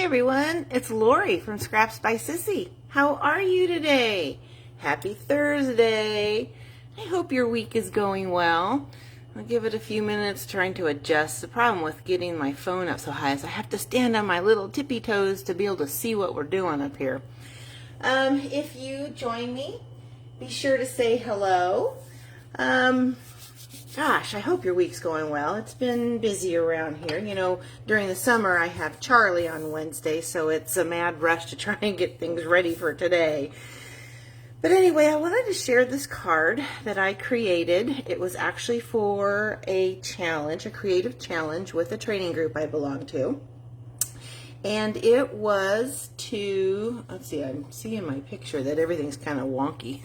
Hey everyone, it's Lori from Scraps by Sissy. How are you today? Happy Thursday. I hope your week is going well. I'll give it a few minutes trying to adjust. The problem with getting my phone up so high is I have to stand on my little tippy toes to be able to see what we're doing up here. If you join me, be sure to say hello. Gosh, I hope your week's going well. It's been busy around here. You know, during the summer I have Charlie on Wednesday, so it's a mad rush to try and get things ready for today. But anyway, I wanted to share this card that I created. It was actually for a challenge, a creative challenge with a training group I belong to. And it was to, let's see, I'm seeing my picture that everything's kind of wonky.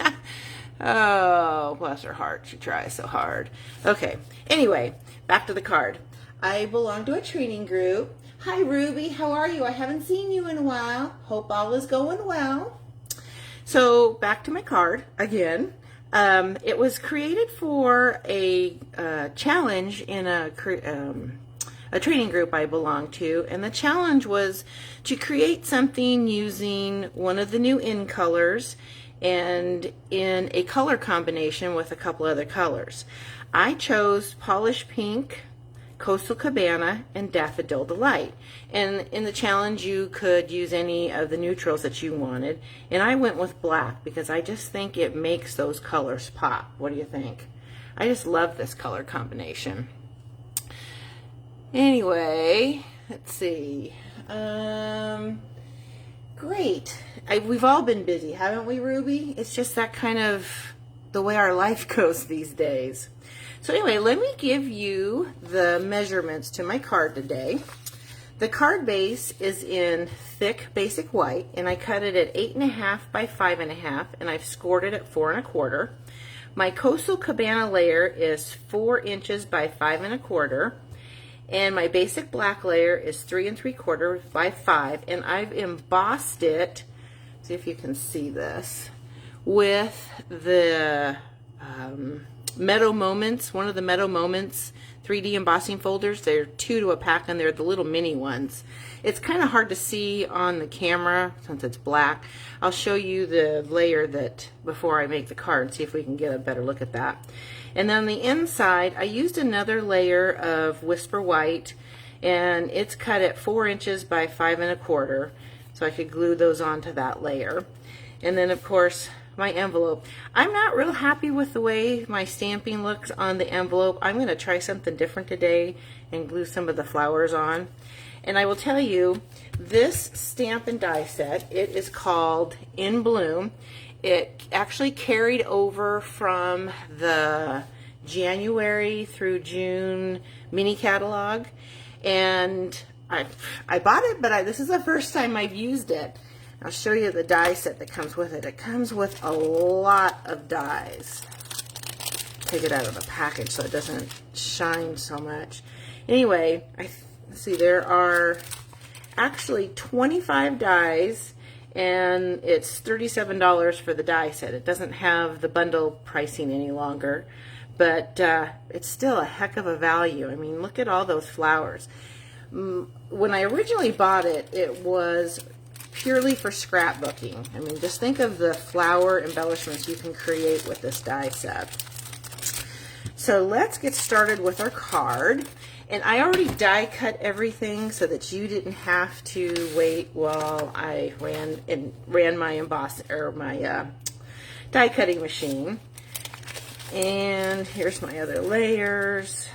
Oh, bless her heart. She tries so hard. Okay. Anyway, back to the card. I belong to a training group. Hi, Ruby. How are you? I haven't seen you in a while. Hope all is going well. So back to my card again. It was created for a challenge in a training group I belong to, and the challenge was to create something using one of the new in colors and in a color combination with a couple other colors. I chose Polish Pink, Coastal Cabana, and Daffodil Delight. And in the challenge you could use any of the neutrals that you wanted, and I went with black because I just think it makes those colors pop. What do you think? I just love this color combination. Anyway, let's see. Great. We've all been busy, haven't we, Ruby? It's just that kind of the way our life goes these days. So anyway, let me give you the measurements to my card today. The card base is in thick basic white, and I cut it at 8.5 by 5.5, and I've scored it at 4.25. My Coastal Cabana layer is 4 inches by 5.25. And my basic black layer is 3.75 by 5, and I've embossed it, see if you can see this, with the Meadow Moments, one of the Meadow Moments 3D embossing folders. There are 2 to a pack, and they're the little mini ones. It's kind of hard to see on the camera since it's black. I'll show you the layer that before I make the card, see if we can get a better look at that. And then on the inside, I used another layer of Whisper White, and it's cut at 4 inches by 5.25, so I could glue those onto that layer. And then, of course, my envelope. I'm not real happy with the way my stamping looks on the envelope. I'm going to try something different today and glue some of the flowers on. And I will tell you, this stamp and die set, it is called In Bloom. It actually carried over from the January through June mini catalog, and I bought it, but this is the first time I've used it. I'll show you the die set that comes with it. It comes with a lot of dies. Take it out of the package so it doesn't shine so much. Anyway, let's see, there are actually 25 dies, and it's $37 for the die set. It doesn't have the bundle pricing any longer, but it's still a heck of a value. I mean, look at all those flowers. When I originally bought it, it was purely for scrapbooking. I mean, just think of the flower embellishments you can create with this die set. So let's get started with our card. And I already die cut everything so that you didn't have to wait while I ran my my die cutting machine. And here's my other layers.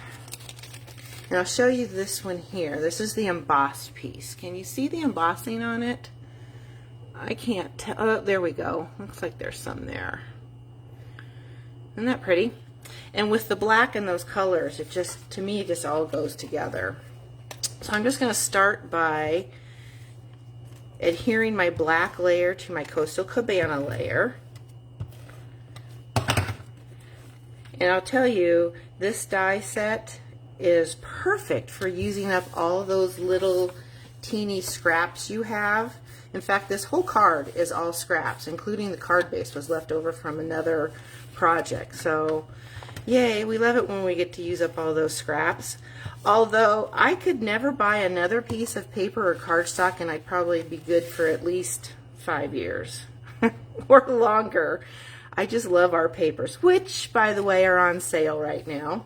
And I'll show you this one here. This is the embossed piece. Can you see the embossing on it? I can't tell. Oh, there we go. Looks like there's some there. Isn't that pretty? And with the black and those colors, it just, to me, it just all goes together. So I'm just going to start by adhering my black layer to my Coastal Cabana layer. And I'll tell you, this die set is perfect for using up all of those little teeny scraps you have. In fact, this whole card is all scraps, including the card base was left over from another project. So Yay, we love it when we get to use up all those scraps. Although I could never buy another piece of paper or cardstock and I'd probably be good for at least 5 years or longer. I just love our papers, which, by the way, are on sale right now.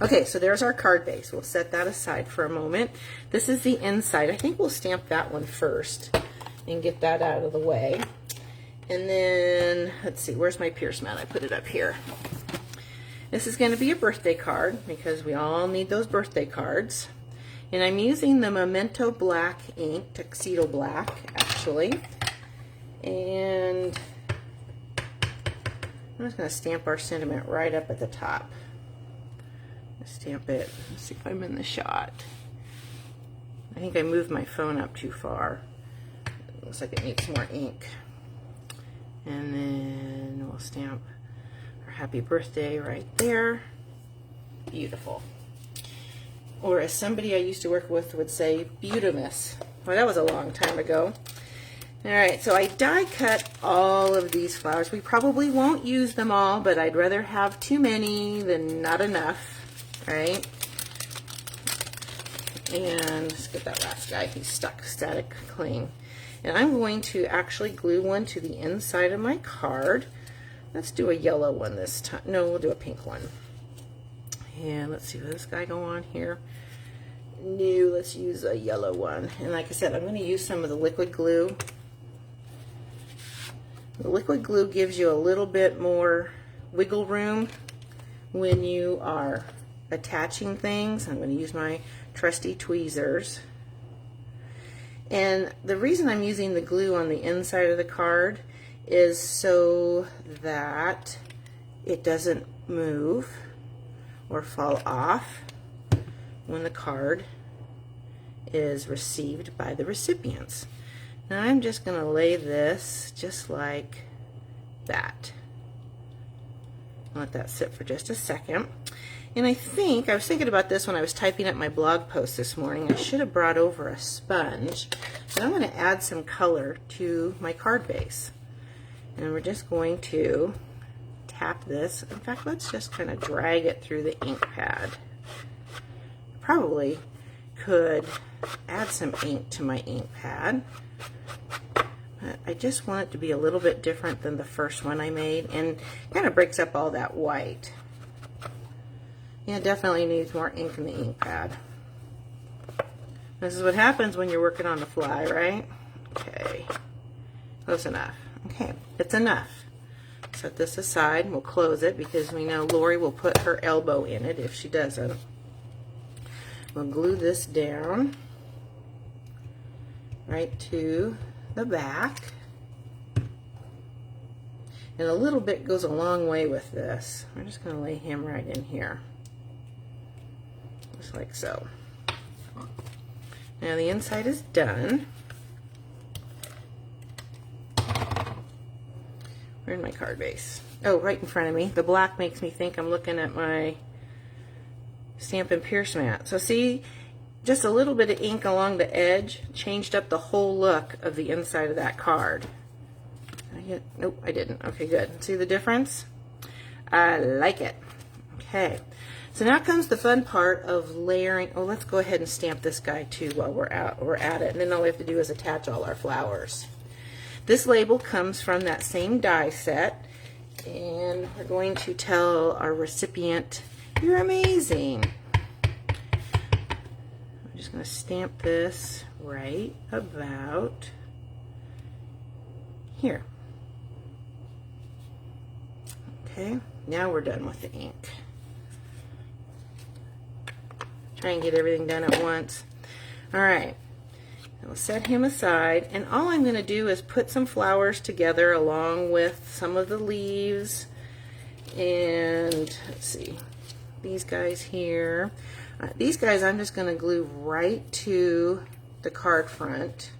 Okay, so there's our card base. We'll set that aside for a moment. This is the inside. I think we'll stamp that one first and get that out of the way. And then, let's see, where's my Pierce mat? I put it up here. This is going to be a birthday card because we all need those birthday cards. And I'm using the Memento Black ink, Tuxedo Black, actually. And I'm just going to stamp our sentiment right up at the top. Stamp it. Let's see if I'm in the shot. I think I moved my phone up too far. It looks like it needs more ink. And then we'll stamp our happy birthday right there. Beautiful. Or as somebody I used to work with would say, beautimus. Well, that was a long time ago. Alright, so I die cut all of these flowers. We probably won't use them all, but I'd rather have too many than not enough, right? And let's get that last guy. He's stuck, static, cling. And I'm going to actually glue one to the inside of my card. Let's do a yellow one this time. No, we'll do a pink one. And let's see, will this guy go on here? No, let's use a yellow one. And like I said, I'm going to use some of the liquid glue. The liquid glue gives you a little bit more wiggle room when you are attaching things. I'm going to use my trusty tweezers. And the reason I'm using the glue on the inside of the card is so that it doesn't move or fall off when the card is received by the recipients. Now I'm just going to lay this just like that. Let that sit for just a second. And I was thinking about this when I was typing up my blog post this morning. I should have brought over a sponge. But I'm going to add some color to my card base. And we're just going to tap this. In fact, let's just kind of drag it through the ink pad. Probably could add some ink to my ink pad. But I just want it to be a little bit different than the first one I made, and kind of breaks up all that white. Yeah, definitely needs more ink in the ink pad. This is what happens when you're working on the fly, right? Okay, close enough. Okay, it's enough. Set this aside. We'll close it because we know Lori will put her elbow in it if she doesn't. We'll glue this down right to the back. And a little bit goes a long way with this. I'm just going to lay him right in here. Just like so. Now the inside is done. Where's my card base? Oh, right in front of me. The black makes me think I'm looking at my Stampin' Pierce mat. So see, just a little bit of ink along the edge changed up the whole look of the inside of that card. Nope, I didn't. Okay, good. See the difference? I like it. Okay, so now comes the fun part of layering. Oh, let's go ahead and stamp this guy too while we're at it. And then all we have to do is attach all our flowers. This label comes from that same die set, and we're going to tell our recipient, "You're amazing." I'm just going to stamp this right about here. Okay, now we're done with the ink. Try and get everything done at once. All right, I'll set him aside, and all I'm going to do is put some flowers together along with some of the leaves. And let's see, these guys here. These guys I'm just going to glue right to the card front.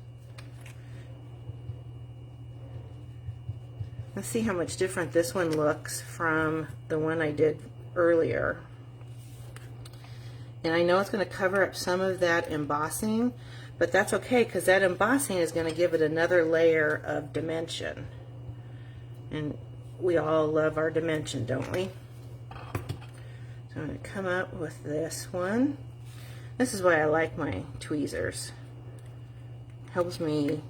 Let's see how much different this one looks from the one I did earlier. And I know it's going to cover up some of that embossing, but that's okay because that embossing is going to give it another layer of dimension. And we all love our dimension, don't we? So I'm going to come up with this one. This is why I like my tweezers. Helps me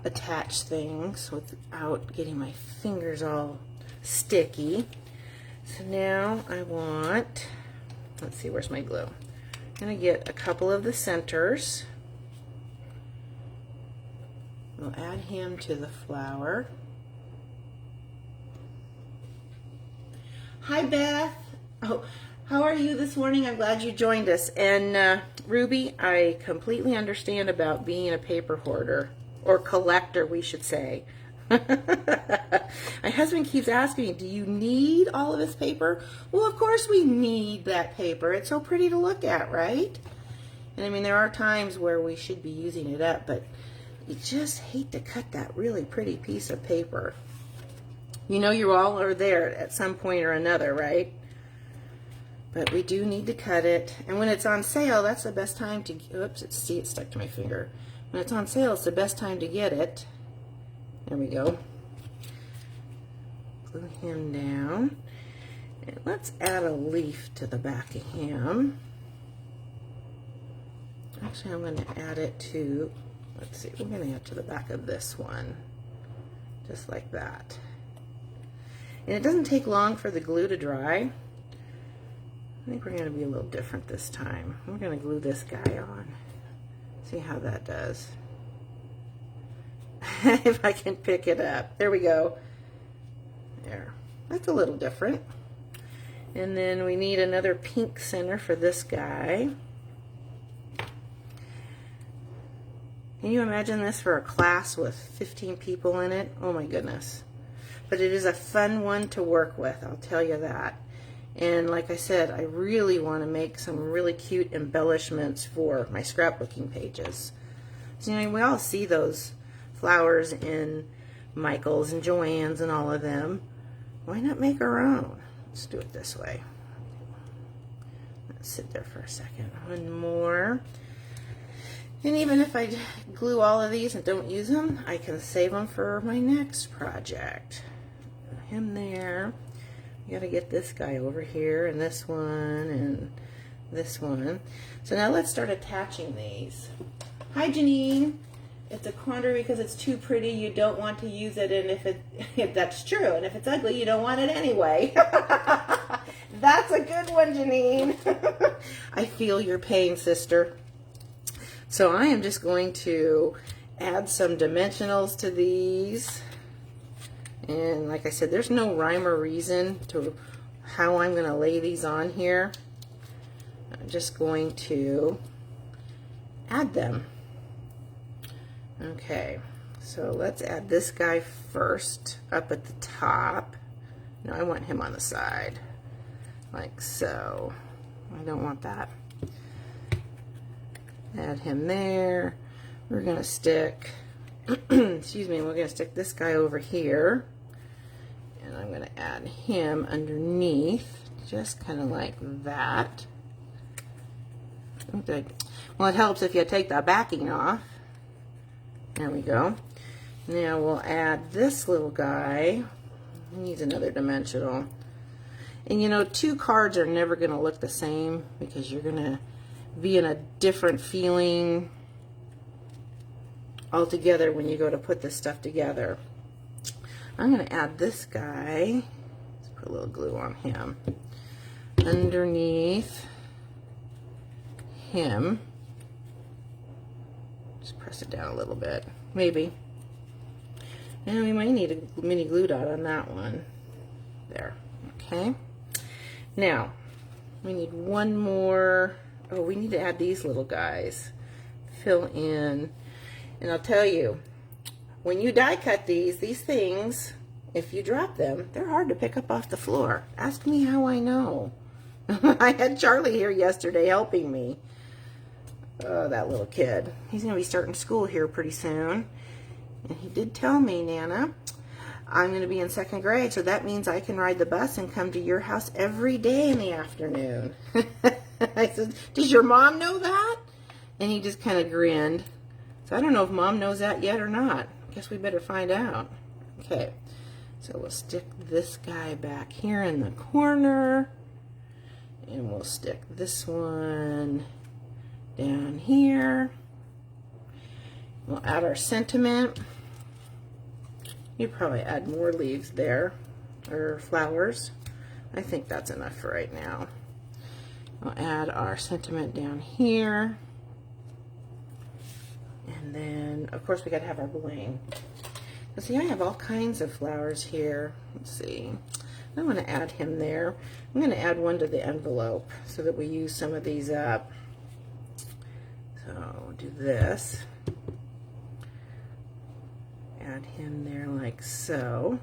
attach things without getting my fingers all sticky. So now I want, let's see, where's my glue? I'm going to get a couple of the centers. We'll add him to the flower. Hi, Beth. Oh, how are you this morning? I'm glad you joined us. And Ruby, I completely understand about being a paper hoarder, or collector, we should say. My husband keeps asking me, do you need all of this paper? Well, of course we need that paper. It's so pretty to look at, right? And I mean, there are times where we should be using it up, but you just hate to cut that really pretty piece of paper. You know, you all are there at some point or another, right? But we do need to cut it. And when it's on sale, that's the best time to, oops, see, it stuck to my finger. When it's on sale, it's the best time to get it. There we go. Glue him down. And let's add a leaf to the back of him. Actually, I'm going to add it to, let's see, we're going to add to the back of this one. Just like that. And it doesn't take long for the glue to dry. I think we're going to be a little different this time. We're going to glue this guy on. See how that does. If I can pick it up. There we go. There. That's a little different. And then we need another pink center for this guy. Can you imagine this for a class with 15 people in it? Oh my goodness. But it is a fun one to work with, I'll tell you that. And like I said, I really want to make some really cute embellishments for my scrapbooking pages. So, you know, we all see those flowers in Michael's and Joann's and all of them. Why not make our own? Let's do it this way. Let's sit there for a second. One more. And even if I glue all of these and don't use them, I can save them for my next project. Put him there. You gotta get this guy over here, and this one, and this one. So now let's start attaching these. Hi, Janine. It's a quandary because it's too pretty, you don't want to use it, and if that's true, and if it's ugly, you don't want it anyway. That's a good one, Janine. I feel your pain, sister. So I am just going to add some dimensionals to these. And like I said, there's no rhyme or reason to how I'm going to lay these on here. I'm just going to add them. Okay, so let's add this guy first up at the top. No, I want him on the side, like so. I don't want that. Add him there. We're going to stick, excuse me, we're going to stick this guy over here. And I'm going to add him underneath, just kind of like that. Okay. Well, it helps if you take the backing off. There we go. Now we'll add this little guy. He needs another dimensional. And you know, two cards are never going to look the same because you're going to be in a different feeling altogether when you go to put this stuff together. I'm going to add this guy. Let's put a little glue on him. Underneath him. Just press it down a little bit. Maybe. And we might need a mini glue dot on that one. There. Okay. Now, we need one more. Oh, we need to add these little guys. Fill in. And I'll tell you, when you die cut these things, if you drop them, they're hard to pick up off the floor. Ask me how I know. I had Charlie here yesterday helping me. Oh, that little kid. He's going to be starting school here pretty soon. And he did tell me, Nana, I'm going to be in 2nd grade, so that means I can ride the bus and come to your house every day in the afternoon. I said, does your mom know that? And he just kind of grinned. So I don't know if Mom knows that yet or not. Guess we better find out. Okay, so we'll stick this guy back here in the corner. And we'll stick this one down here. We'll add our sentiment. You probably add more leaves there, or flowers. I think that's enough for right now. We'll add our sentiment down here. And then, of course, we got to have our bling. Now, see, I have all kinds of flowers here. Let's see. I want to add him there. I'm going to add one to the envelope so that we use some of these up. So we'll do this. Add him there like so.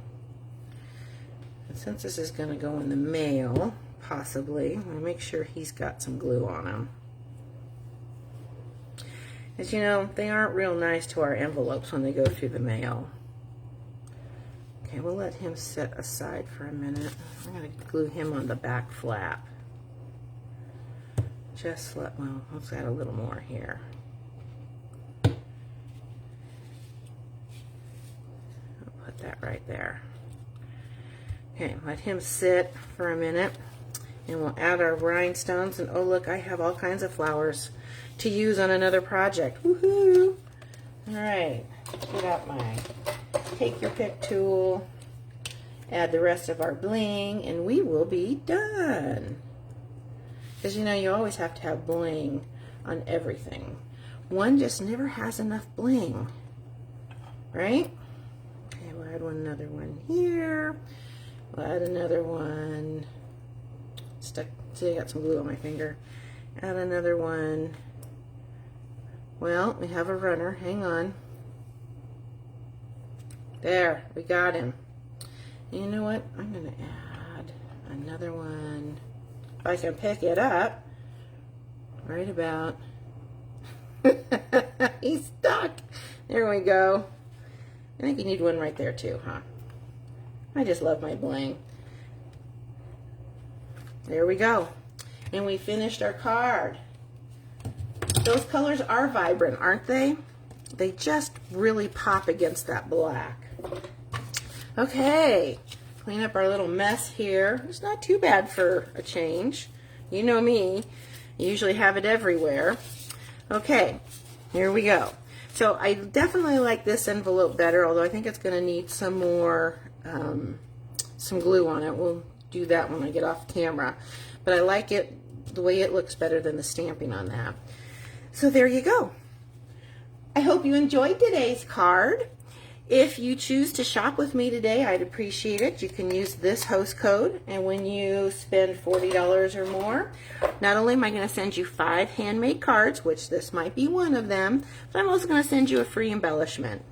And since this is going to go in the mail, possibly, I'm going to make sure he's got some glue on him. As you know, they aren't real nice to our envelopes when they go through the mail. Okay, we'll let him sit aside for a minute. I'm going to glue him on the back flap. Well, let's add a little more here. I'll put that right there. Okay, let him sit for a minute, and we'll add our rhinestones. And oh look, I have all kinds of flowers to use on another project. Woohoo! All right, get out my take your pick tool, add the rest of our bling, and we will be done. Because you know, you always have to have bling on everything. One just never has enough bling, right? Okay, we'll add another one here. We'll add another one. Stuck. See, I got some glue on my finger. Add another one. Well, we have a runner. Hang on. There, we got him. You know what? I'm going to add another one. If I can pick it up, right about. He's stuck. There we go. I think you need one right there too, huh? I just love my bling. There we go. And we finished our card. Those colors are vibrant, aren't they? They just really pop against that black. Okay, clean up our little mess here. It's not too bad for a change. You know me, I usually have it everywhere. Okay, here we go. So I definitely like this envelope better, although I think it's going to need some more, some glue on it. We'll do that when I get off camera. But I like it, the way it looks better than the stamping on that. So there you go. I hope you enjoyed today's card. If you choose to shop with me today, I'd appreciate it. You can use this host code, and when you spend $40 or more, not only am I going to send you 5 handmade cards, which this might be one of them, but I'm also going to send you a free embellishment.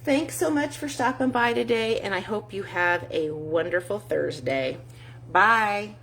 Thanks so much for stopping by today, and I hope you have a wonderful Thursday. Bye.